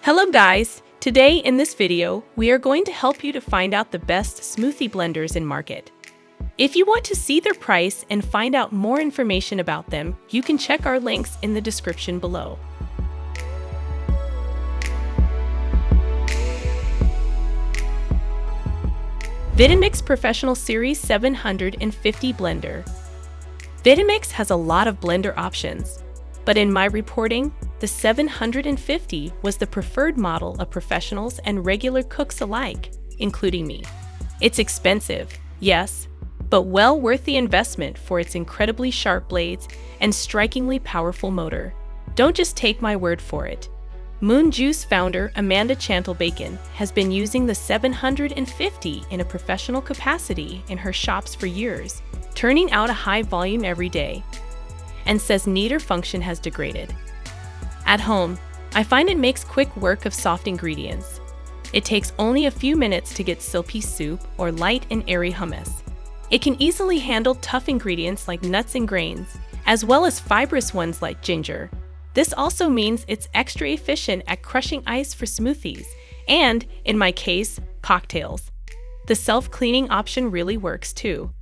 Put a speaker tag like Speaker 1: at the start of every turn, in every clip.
Speaker 1: Hello guys! Today in this video, we are going to help you to find out the best smoothie blenders in market. If you want to see their price and find out more information about them, you can check our links in the description below. Vitamix Professional Series 750 Blender. Vitamix has a lot of blender options, but in my reporting, the 750 was the preferred model of professionals and regular cooks alike, including me. It's expensive, yes, but well worth the investment for its incredibly sharp blades and strikingly powerful motor. Don't just take my word for it. Moon Juice founder Amanda Chantel-Bacon has been using the 750 in a professional capacity in her shops for years, turning out a high volume every day, and says neither function has degraded. At home, I find it makes quick work of soft ingredients. It takes only a few minutes to get silky soup or light and airy hummus. It can easily handle tough ingredients like nuts and grains, as well as fibrous ones like ginger. This also means it's extra efficient at crushing ice for smoothies, and, in my case, cocktails. The self-cleaning option really works too.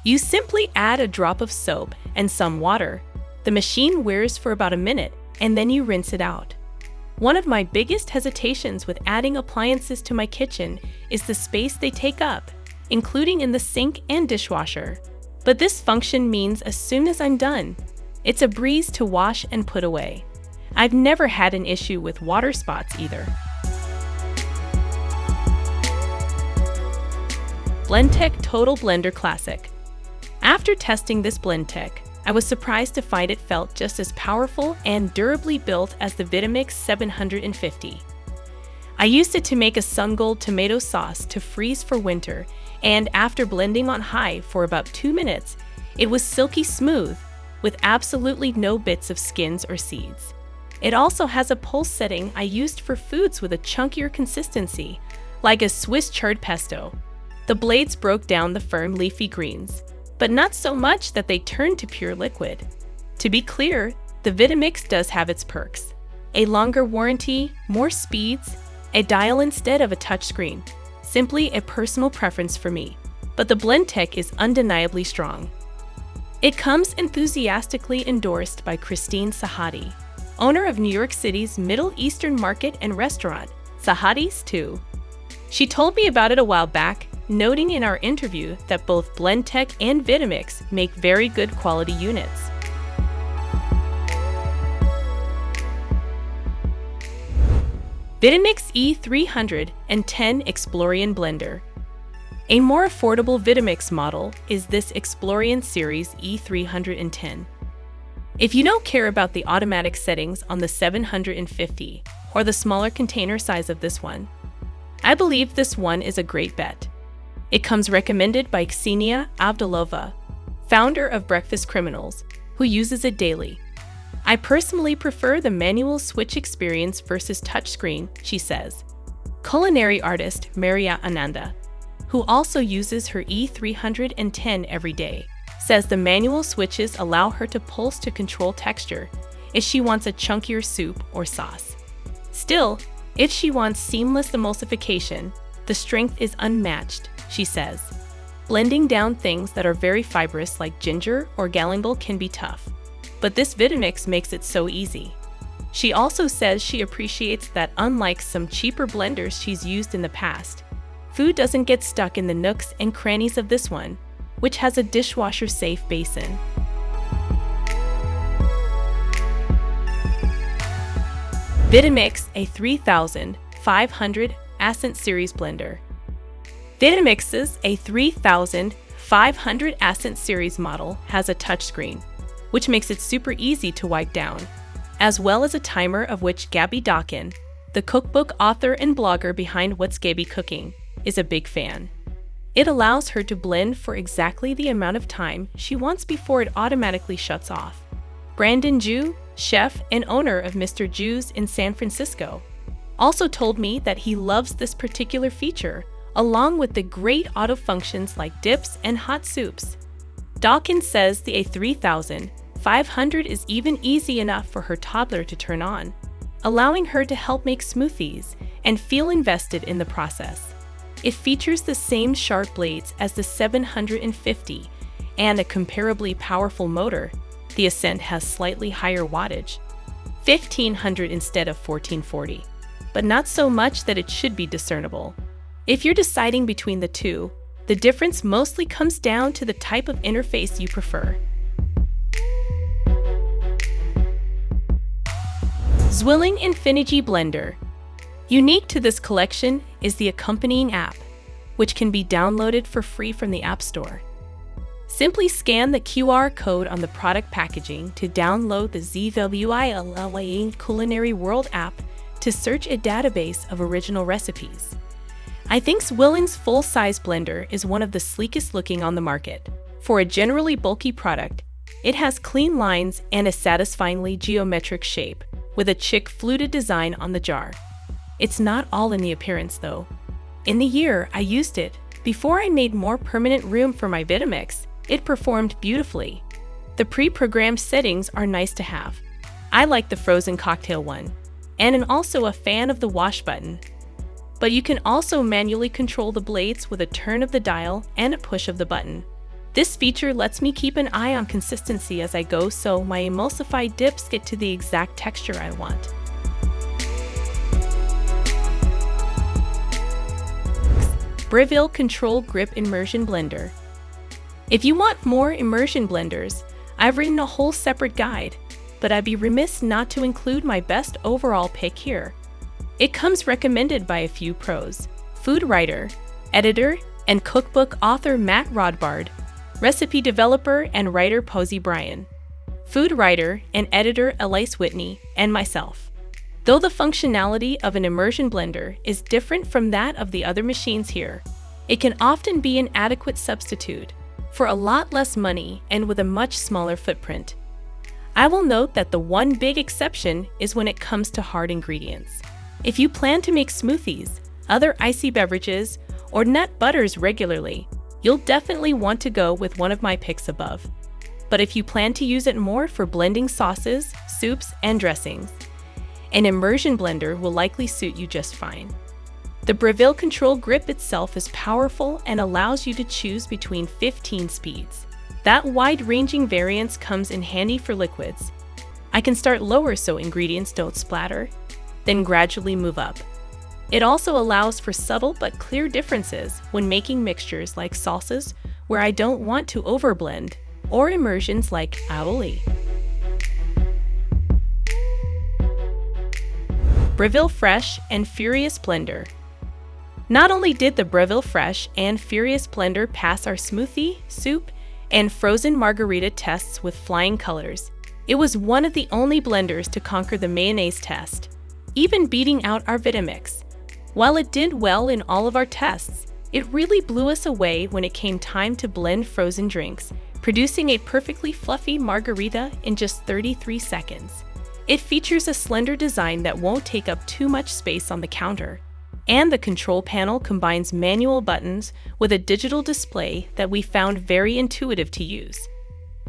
Speaker 1: You simply add a drop of soap and some water. The machine wears for about a minute, and then you rinse it out. One of my biggest hesitations with adding appliances to my kitchen is the space they take up, including in the sink and dishwasher. But this function means as soon as I'm done, it's a breeze to wash and put away. I've never had an issue with water spots either. Blendtec Total Blender Classic. After testing this Blendtec, I was surprised to find it felt just as powerful and durably built as the Vitamix 750. I used it to make a sun-gold tomato sauce to freeze for winter, and after blending on high for about 2 minutes, it was silky smooth, with absolutely no bits of skins or seeds. It also has a pulse setting I used for foods with a chunkier consistency, like a Swiss chard pesto. The blades broke down the firm leafy greens, but not so much that they turned to pure liquid. To be clear, the Vitamix does have its perks. A longer warranty, more speeds, a dial instead of a touchscreen. Simply a personal preference for me, but the Blendtec is undeniably strong. It comes enthusiastically endorsed by Christine Sahadi, owner of New York City's Middle Eastern market and restaurant, Sahadi's too. She told me about it a while back, noting in our interview that both Blendtec and Vitamix make very good quality units. Vitamix E310 Explorian Blender. A more affordable Vitamix model is this Explorian Series E310. If you don't care about the automatic settings on the 750 or the smaller container size of this one, I believe this one is a great bet. It comes recommended by Ksenia Avdalova, founder of Breakfast Criminals, who uses it daily. I personally prefer the manual switch experience versus touchscreen, she says. Culinary artist Maria Ananda, who also uses her E310 every day, says the manual switches allow her to pulse to control texture if she wants a chunkier soup or sauce. Still, if she wants seamless emulsification, the strength is unmatched, she says. Blending down things that are very fibrous like ginger or galangal can be tough, but this Vitamix makes it so easy. She also says she appreciates that unlike some cheaper blenders she's used in the past, food doesn't get stuck in the nooks and crannies of this one, which has a dishwasher-safe basin. Vitamix a 3500 Ascent Series Blender. Vitamix's a 3500 Ascent Series model has a touchscreen, which makes it super easy to wipe down, as well as a timer of which Gabby Dawkin, the cookbook author and blogger behind What's Gabby Cooking, is a big fan. It allows her to blend for exactly the amount of time she wants before it automatically shuts off. Brandon Ju, chef and owner of Mr. Ju's in San Francisco, also told me that he loves this particular feature, along with the great auto functions like dips and hot soups. Dawkins says the A3500 is even easy enough for her toddler to turn on. allowing her to help make smoothies and feel invested in the process. It features the same sharp blades as the 750 and a comparably powerful motor. The Ascent has slightly higher wattage, 1500 instead of 1440, but not so much that it should be discernible. If you're deciding between the two, the difference mostly comes down to the type of interface you prefer. Zwilling Infinity Blender. Unique to this collection is the accompanying app, which can be downloaded for free from the App Store. Simply scan the QR code on the product packaging to download the Zwilling Culinary World app to search a database of original recipes. I think Zwilling's full-size blender is one of the sleekest looking on the market. For a generally bulky product, it has clean lines and a satisfyingly geometric shape, with a chic fluted design on the jar. It's not all in the appearance though. In the year I used it, before I made more permanent room for my Vitamix, it performed beautifully. The pre-programmed settings are nice to have. I like the frozen cocktail one, and am also a fan of the wash button. But you can also manually control the blades with a turn of the dial and a push of the button. This feature lets me keep an eye on consistency as I go so my emulsified dips get to the exact texture I want. Breville Control Grip Immersion Blender. If you want more immersion blenders, I've written a whole separate guide, but I'd be remiss not to include my best overall pick here. It comes recommended by a few pros: food writer, editor, and cookbook author Matt Rodbard, recipe developer and writer Posey Bryan, food writer and editor Elise Whitney, and myself. Though the functionality of an immersion blender is different from that of the other machines here, it can often be an adequate substitute for a lot less money and with a much smaller footprint. I will note that the one big exception is when it comes to hard ingredients. If you plan to make smoothies, other icy beverages, or nut butters regularly, you'll definitely want to go with one of my picks above. But if you plan to use it more for blending sauces, soups, and dressings, an immersion blender will likely suit you just fine. The Breville Control Grip itself is powerful and allows you to choose between 15 speeds. That wide-ranging variance comes in handy for liquids. I can start lower so ingredients don't splatter, then gradually move up. It also allows for subtle but clear differences when making mixtures like salsas where I don't want to overblend, or immersions like aioli. Breville Fresh and Furious Blender. Not only did the Breville Fresh and Furious Blender pass our smoothie, soup, and frozen margarita tests with flying colors, it was one of the only blenders to conquer the mayonnaise test, even beating out our Vitamix. While it did well in all of our tests, it really blew us away when it came time to blend frozen drinks, producing a perfectly fluffy margarita in just 33 seconds. It features a slender design that won't take up too much space on the counter, and the control panel combines manual buttons with a digital display that we found very intuitive to use.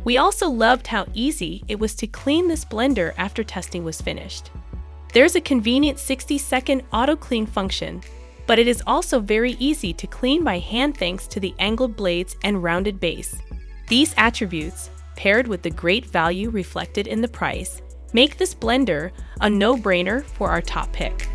Speaker 1: We also loved how easy it was to clean this blender after testing was finished. There's a convenient 60-second auto-clean function, but it is also very easy to clean by hand thanks to the angled blades and rounded base. These attributes, paired with the great value reflected in the price, make this blender a no-brainer for our top pick.